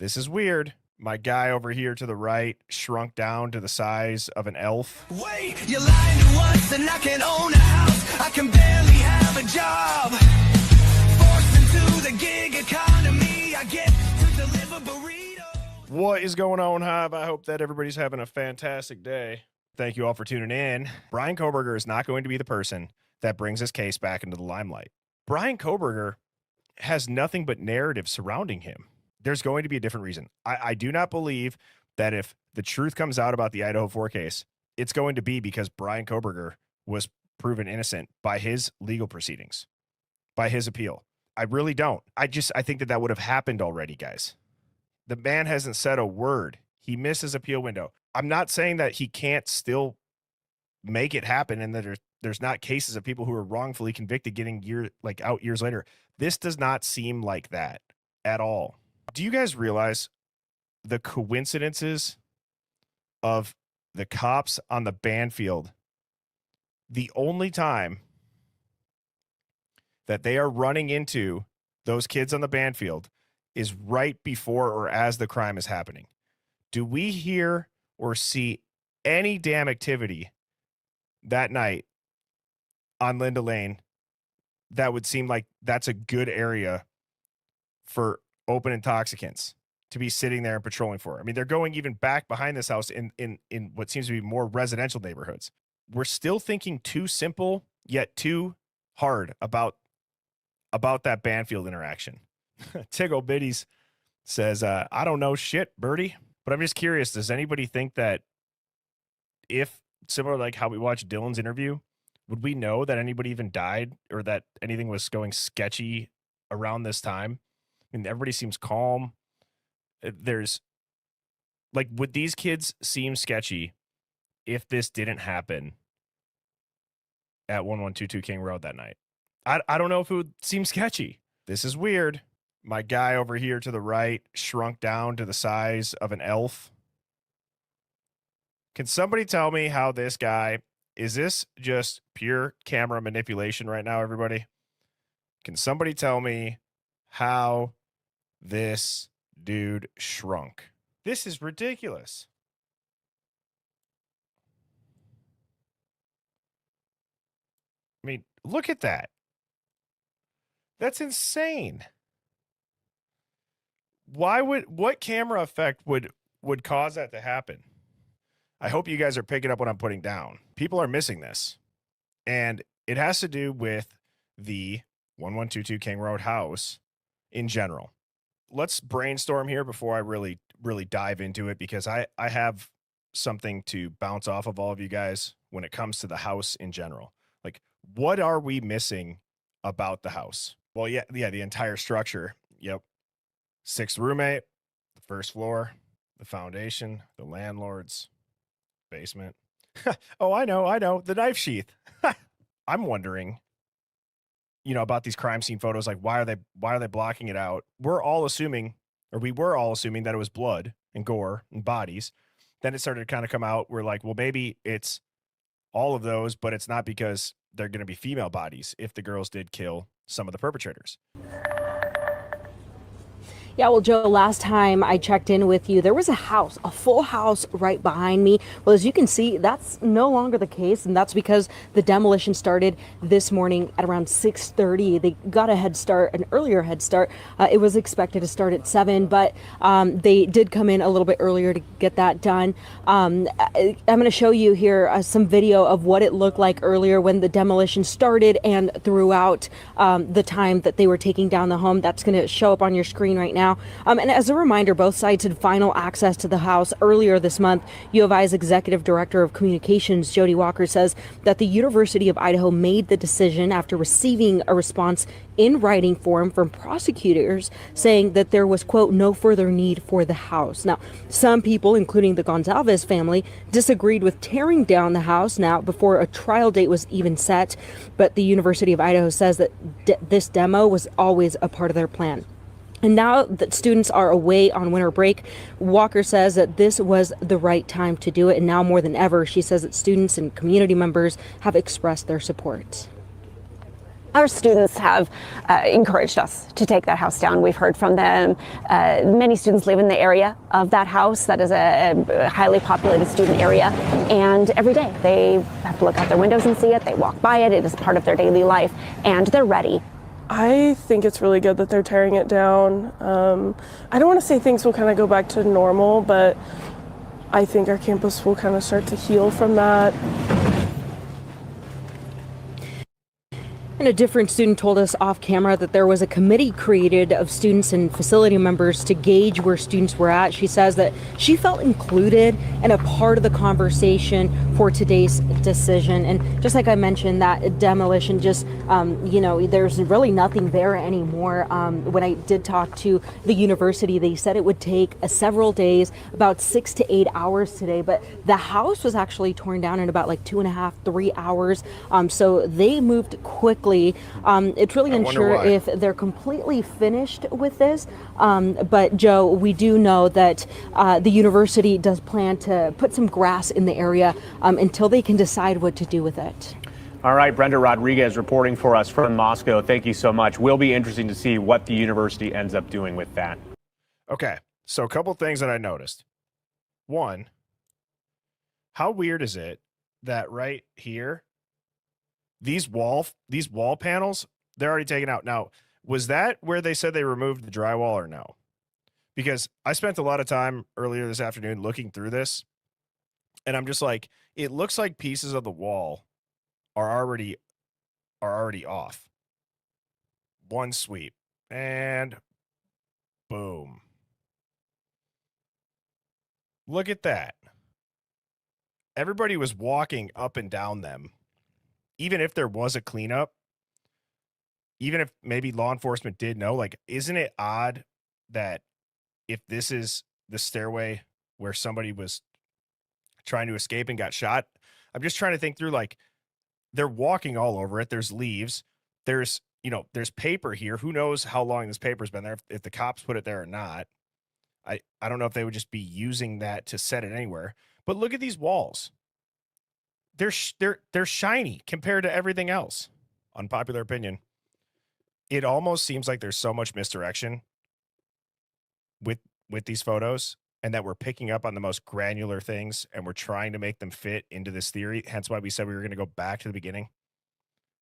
This is weird. My guy over here to the right shrunk down to the size of an elf. Wait, you're lying to us and I can't own a house. I can barely have a job. Forced into the gig economy, I get to deliver burritos. What is going on, Hive? I hope that everybody's having a fantastic day. Thank you all for tuning in. Bryan Kohberger is not going to be the person that brings this case back into the limelight. Bryan Kohberger has nothing but narrative surrounding him. There's going to be a different reason. I do not believe that if the truth comes out about the Idaho 4 case, it's going to be because Bryan Kohberger was proven innocent by his legal proceedings, by his appeal. I really don't. I think that would have happened already, guys. The man hasn't said a word. He missed his appeal window. I'm not saying that he can't still make it happen and that there's not cases of people who are wrongfully convicted getting out years later. This does not seem like that at all. Do you guys realize the coincidences of the cops on the band field? The only time that they are running into those kids on the band field is right before or as the crime is happening. Do we hear or see any damn activity that night on Linda Lane that would seem like that's a good area for open intoxicants to be sitting there and patrolling for? I mean, they're going even back behind this house in what seems to be more residential neighborhoods. We're still thinking too simple yet too hard about that Banfield interaction. Tiggle Biddies says, I don't know shit, Birdie, but I'm just curious. Does anybody think that if, similar like how we watched Dylan's interview, would we know that anybody even died or that anything was going sketchy around this time? I mean, everybody seems calm. There's would these kids seem sketchy if this didn't happen at 1122 King Road that night? I don't know if it would seem sketchy. This is weird. My guy over here to the right shrunk down to the size of an elf. Can somebody tell me how this guy, is this just pure camera manipulation right now, everybody? Can somebody tell me how this dude shrunk? This is ridiculous. I mean, look at that. That's insane. What camera effect would cause that to happen? I hope you guys are picking up what I'm putting down. People are missing this. And it has to do with the 1122 King Road house in general. Let's brainstorm here before I really dive into it, because I have something to bounce off of all of you guys when it comes to the house in general. Like, what are we missing about the house? Well, yeah, the entire structure. Yep. 6th roommate, the 1st floor, the foundation, the landlord's basement. Oh, I know. The knife sheath. I'm wondering, about these crime scene photos, like why are they blocking it out? We were all assuming that it was blood and gore and bodies. Then it started to kind of come out. We're like, well, maybe it's all of those, but it's not, because they're going to be female bodies if the girls did kill some of the perpetrators. Yeah, well, Joe, last time I checked in with you, there was a full house right behind me. Well, as you can see, that's no longer the case, and that's because the demolition started this morning at around 6:30. They got an earlier head start. It was expected to start at 7, but they did come in a little bit earlier to get that done. I'm going to show you here some video of what it looked like earlier when the demolition started and throughout the time that they were taking down the home. That's going to show up on your screen right now. And as a reminder, both sides had final access to the house earlier this month. U of I's Executive Director of Communications, Jody Walker, says that the University of Idaho made the decision after receiving a response in writing form from prosecutors saying that there was, quote, no further need for the house. Now, some people, including the Gonzalez family, disagreed with tearing down the house now before a trial date was even set. But the University of Idaho says that this demo was always a part of their plan. And now that students are away on winter break, Walker says that this was the right time to do it. And now more than ever, she says that students and community members have expressed their support. Our students have encouraged us to take that house down. We've heard from them. Many students live in the area of that house. That is a highly populated student area. And every day they have to look out their windows and see it. They walk by it. It is part of their daily life. And they're ready. I think it's really good that they're tearing it down. I don't want to say things will kind of go back to normal, but I think our campus will kind of start to heal from that. And a different student told us off camera that there was a committee created of students and facility members to gauge where students were at. She says that she felt included and a part of the conversation for today's decision. And just like I mentioned, that demolition just, there's really nothing there anymore. When I did talk to the university, they said it would take several days, about 6 to 8 hours today. But the house was actually torn down in about like 2.5, 3 hours. So they moved quickly. It's really unsure if they're completely finished with this. But Joe, we do know that the university does plan to put some grass in the area until they can decide what to do with it. All right, Brenda Rodriguez reporting for us from Moscow. Thank you so much. Will be interesting to see what the university ends up doing with that. Okay, so a couple things that I noticed. One, how weird is it that right here, these wall panels, they're already taken out. Now, was that where they said they removed the drywall or no? Because I spent a lot of time earlier this afternoon looking through this, and I'm just like, it looks like pieces of the wall are already off. One sweep, and boom. Look at that. Everybody was walking up and down them. Even if there was a cleanup, even if maybe law enforcement did know, like, isn't it odd that if this is the stairway where somebody was trying to escape and got shot, I'm just trying to think through, like, they're walking all over it. There's leaves. There's paper here. Who knows how long this paper's been there, if the cops put it there or not. I don't know if they would just be using that to set it anywhere. But look at these walls. They're shiny compared to everything else. Unpopular opinion. It almost seems like there's so much misdirection with these photos, and that we're picking up on the most granular things and we're trying to make them fit into this theory. Hence why we said we were going to go back to the beginning.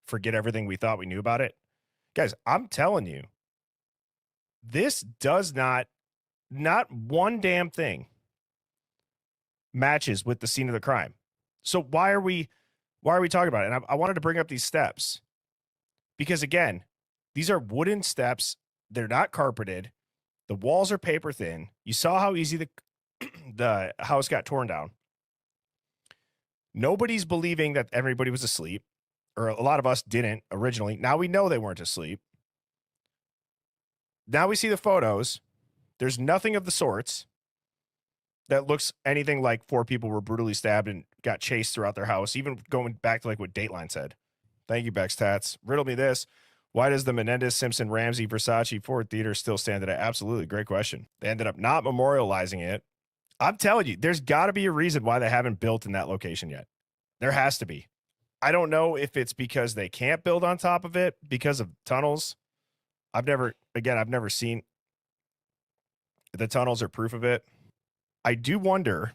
Forget everything we thought we knew about it. Guys, I'm telling you, this does not one damn thing matches with the scene of the crime. So why are we talking about it? And I wanted to bring up these steps because, again, these are wooden steps. They're not carpeted. The walls are paper thin. You saw how easy the house got torn down. Nobody's believing that everybody was asleep, or a lot of us didn't originally. Now we know they weren't asleep. Now we see the photos. There's nothing of the sorts that looks anything like 4 people were brutally stabbed and got chased throughout their house, even going back to like what Dateline said. Thank you, Bex Tats. Riddle me this. Why does the Menendez, Simpson, Ramsey, Versace Ford Theater still stand today? Absolutely. Great question. They ended up not memorializing it. I'm telling you, there's got to be a reason why they haven't built in that location yet. There has to be. I don't know if it's because they can't build on top of it because of tunnels. I've never seen the tunnels are proof of it. I do wonder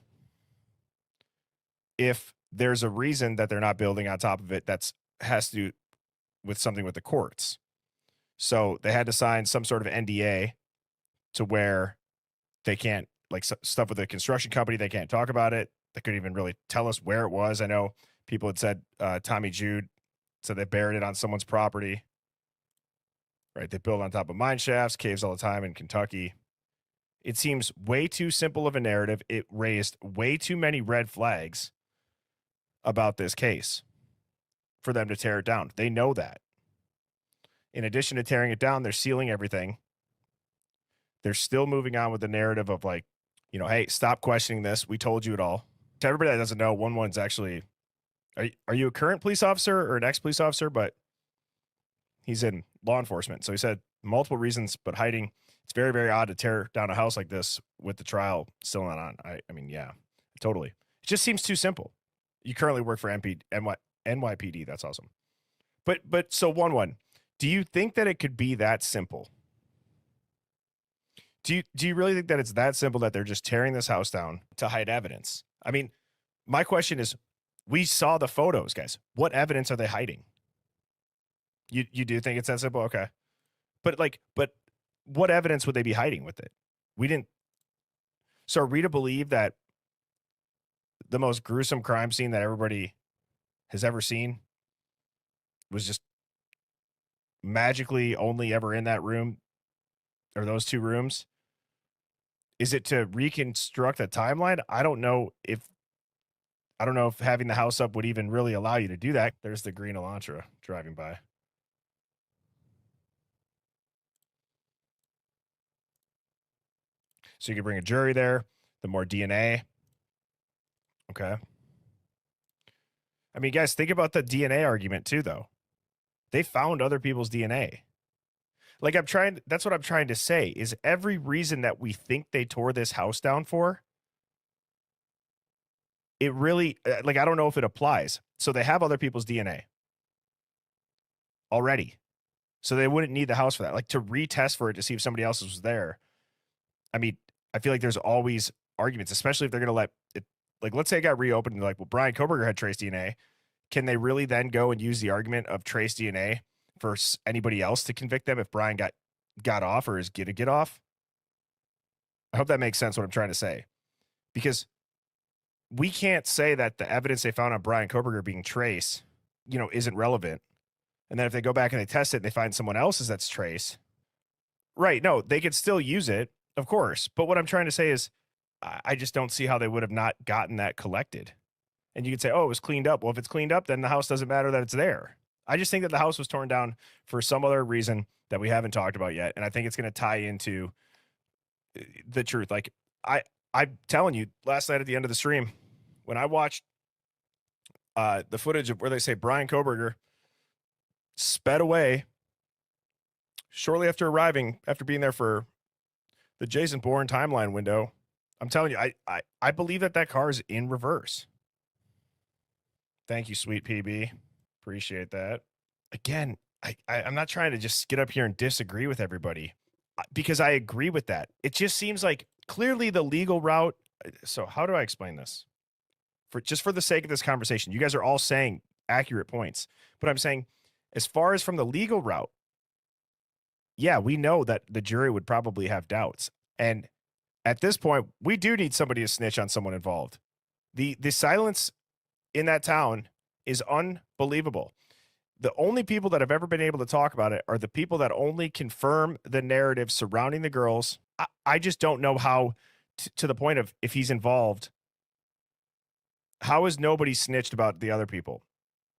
if there's a reason that they're not building on top of it has to do with something with the courts. So they had to sign some sort of NDA to where they can't, like, stuff with the construction company, they can't talk about it. They couldn't even really tell us where it was. I know people had said Tommy Jude said they buried it on someone's property. Right? They build on top of mine shafts, caves all the time in Kentucky. It seems way too simple of a narrative. It raised way too many red flags about this case for them to tear it down. They know that. In addition to tearing it down, they're sealing everything. They're still moving on with the narrative of, like, hey, stop questioning this. We told you it all. To everybody that doesn't know, 1-1's actually, are you a current police officer or an ex-police officer? But he's in law enforcement. So he said multiple reasons, but hiding. It's very, very odd to tear down a house like this with the trial still not on. I mean, yeah, totally. It just seems too simple. You currently work for NYPD. That's awesome. But so 1-1. Do you think that it could be that simple? Do you really think that it's that simple that they're just tearing this house down to hide evidence? I mean, my question is, we saw the photos, guys. What evidence are they hiding? You do think it's that simple? Okay. But what evidence would they be hiding with it? We didn't. So are we to believe that the most gruesome crime scene that everybody has ever seen was just magically only ever in that room or those two rooms? Is it to reconstruct a timeline? I don't know if having the house up would even really allow you to do that. There's the green Elantra driving by. So you could bring a jury there, the more DNA. Okay. I mean, guys, think about the DNA argument too, though. They found other people's DNA. Like that's what I'm trying to say is every reason that we think they tore this house down for, it really, like, I don't know if it applies. So they have other people's DNA already. So they wouldn't need the house for that. Like to retest for it to see if somebody else was there. I mean, I feel like there's always arguments, especially if they're going to let it, like, let's say it got reopened and they're like, well, Brian Koberger had trace DNA. Can they really then go and use the argument of trace DNA for anybody else to convict them if Brian got off or is going to get off? I hope that makes sense what I'm trying to say. Because we can't say that the evidence they found on Brian Koberger being trace, isn't relevant. And then if they go back and they test it and they find someone else's that's trace, right? No, they could still use it, of course. But what I'm trying to say is I just don't see how they would have not gotten that collected. And you could say, oh, it was cleaned up. Well, if it's cleaned up, then the house doesn't matter that it's there. I just think that the house was torn down for some other reason that we haven't talked about yet. And I think it's going to tie into the truth. Like I'm telling you, last night at the end of the stream, when I watched the footage of where they say Brian Koberger sped away shortly after arriving, after being there for the Jason Bourne timeline window, I'm telling you, I believe that car is in reverse. Thank you, sweet PB. Appreciate that. Again, I'm not trying to just get up here and disagree with everybody because I agree with that. It just seems like clearly the legal route. So how do I explain this? For the sake of this conversation, you guys are all saying accurate points, but I'm saying as far as from the legal route, yeah, we know that the jury would probably have doubts. And at this point, we do need somebody to snitch on someone involved. The silence in that town is unbelievable. The only people that have ever been able to talk about it are the people that only confirm the narrative surrounding the girls. I just don't know how, to the point of if he's involved, how is nobody snitched about the other people?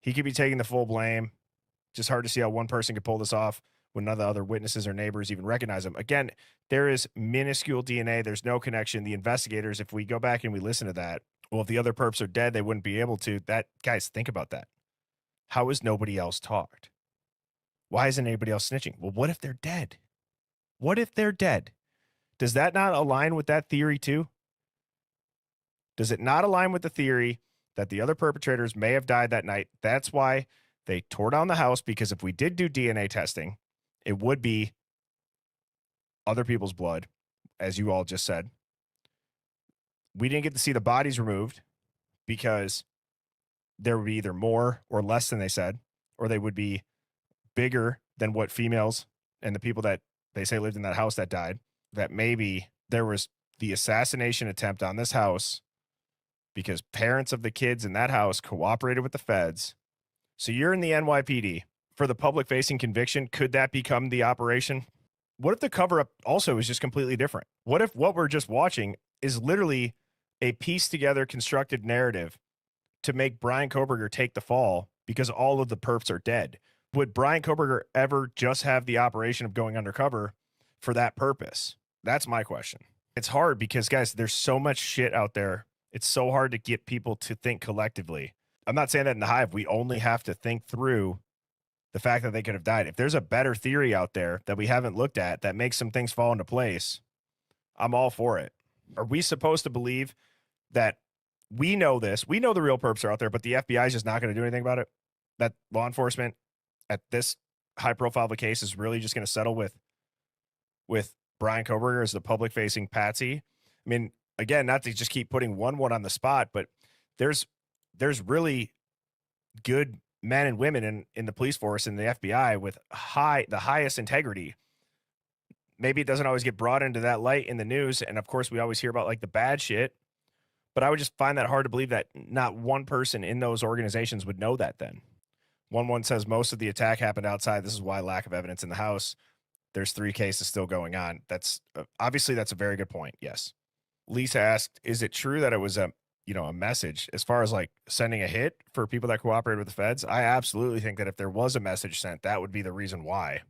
He could be taking the full blame. Just hard to see how one person could pull this off when none of the other witnesses or neighbors even recognize him. Again, there is minuscule DNA. There's no connection. The investigators, if we go back and we listen to that, well, if the other perps are dead, they wouldn't be able to. Guys, think about that. How is nobody else talked? Why isn't anybody else snitching? Well, what if they're dead? What if they're dead? Does that not align with that theory too? Does it not align with the theory that the other perpetrators may have died that night? That's why they tore down the house, because if we did do DNA testing, it would be other people's blood, as you all just said. We didn't get to see the bodies removed because there would be either more or less than they said, or they would be bigger than what females and the people that they say lived in that house that died, that maybe there was the assassination attempt on this house because parents of the kids in that house cooperated with the feds. So you're in the NYPD for the public facing conviction. Could that become the operation? What if the cover up also is just completely different? What if what we're just watching is literally a pieced together constructed narrative to make Brian Koberger take the fall because all of the perps are dead? Would Brian Koberger ever just have the operation of going undercover for that purpose? That's my question. It's hard because, guys, there's so much shit out there. It's so hard to get people to think collectively. I'm not saying that in the Hive, we only have to think through the fact that they could have died. If there's a better theory out there that we haven't looked at that makes some things fall into place, I'm all for it. Are we supposed to believe that we know this? We know the real perps are out there, but the FBI is just not going to do anything about it? That law enforcement at this high profile of a case is really just going to settle with Brian Koberger as the public facing patsy. I mean, again, not to just keep putting one on the spot, but there's really good men and women in the police force and the FBI with the highest integrity. Maybe it doesn't always get brought into that light in the news. And of course, we always hear about like the bad shit. But I would just find that hard to believe that not one person in those organizations would know that then. One says most of the attack happened outside. This is why lack of evidence in the house. There's 3 cases still going on. That's obviously that's a very good point. Yes. Lisa asked, is it true that it was a message as far as like sending a hit for people that cooperated with the feds? I absolutely think that if there was a message sent, that would be the reason why.